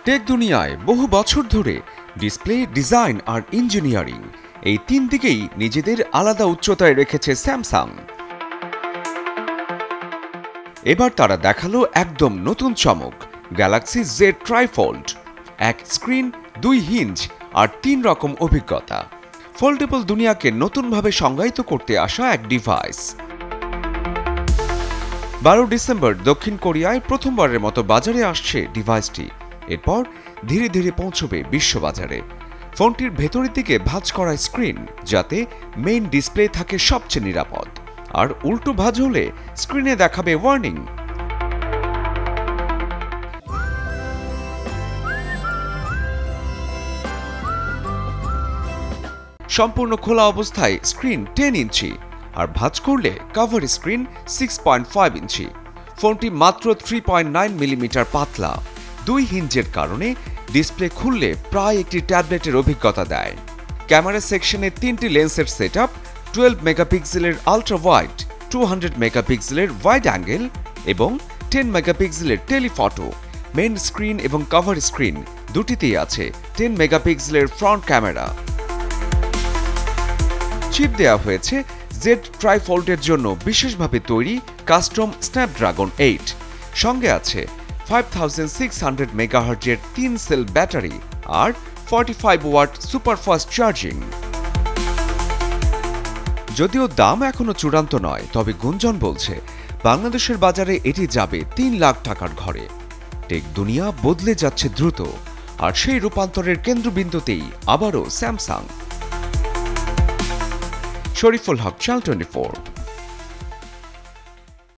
Take দুনিয়ায় বহু বছর ধরে ডিসপ্লে, ডিজাইন আর ইঞ্জিনিয়ারিং এই তিন দিকেই নিজেদের আলাদা উচ্চতায় রেখেছে স্যামসাং। এবার তারা দেখালো একদম নতুন চমক, গ্যালাক্সি জেড ট্রাইফোল্ড। এক স্ক্রিন, দুই হিঞ্জ আর তিন রকম অভিজ্ঞতা। ফোল্ডেবল দুনিয়াকে নতুনভাবে সংজ্ঞায়িত করতে আসা এক ডিভাইস। 12 ডিসেম্বর দক্ষিণ কোরিয়ায় প্রথমবারের মতো বাজারে আসছে ডিভাইসটি। এরপর ধীরে ধীরে পৌঁছবে বিশ্ববাজারে। ফোনটির ভেতরের দিকে ভাঁজ করা স্ক্রিন, যাতে মেইন ডিসপ্লে থাকে সবচেয়ে নিরাপদ, আর উল্টো ভাঁজ হলে স্ক্রিনে দেখাবে ওয়ার্নিং। সম্পূর্ণ খোলা অবস্থায় স্ক্রিন 10 ইঞ্চি, আর ভাঁজ করলে কভার স্ক্রিন 6.5 ইঞ্চি। ফোনটি মাত্র 3.9 মিলিমিটার পাতলা। দুই হিঞ্জের কারণে ডিসপ্লে খুললে প্রায় একটি ট্যাবলেটের অভিজ্ঞতা দেয়। ক্যামেরা সেকশনে তিনটি লেন্সের সেটআপ, 12 মেগাপিক্সেলের আলট্রা ওয়াইড, 200 মেগাপিক্সেলের ওয়াইড অ্যাঙ্গেল এবং 10 মেগাপিক্সেলের টেলিফটো। মেইন স্ক্রিন এবং কভার স্ক্রিন দুটিতেই আছে 10 মেগাপিক্সেলের ফ্রন্ট ক্যামেরা। চিপ দেওয়া হয়েছে জেড ট্রাইফোল্ডের জন্য বিশেষভাবে তৈরি কাস্টম স্ন্যাপড্রাগন 8। সঙ্গে আছে 5600 মেগাহার্জের 3 সেল ব্যাটারি আর 45 ওয়াট সুপারফাস্ট চার্জিং। যদিও দাম এখনো চূড়ান্ত নয়, তবে গুঞ্জন বলছে বাংলাদেশের বাজারে এটি যাবে 3 লাখ টাকার ঘরে। টেক দুনিয়া বদলে যাচ্ছে দ্রুত, আর সেই রূপান্তরের কেন্দ্রবিন্দুতেই আবারও স্যামসাং। শরীফুল হক, চ্যানেল 24।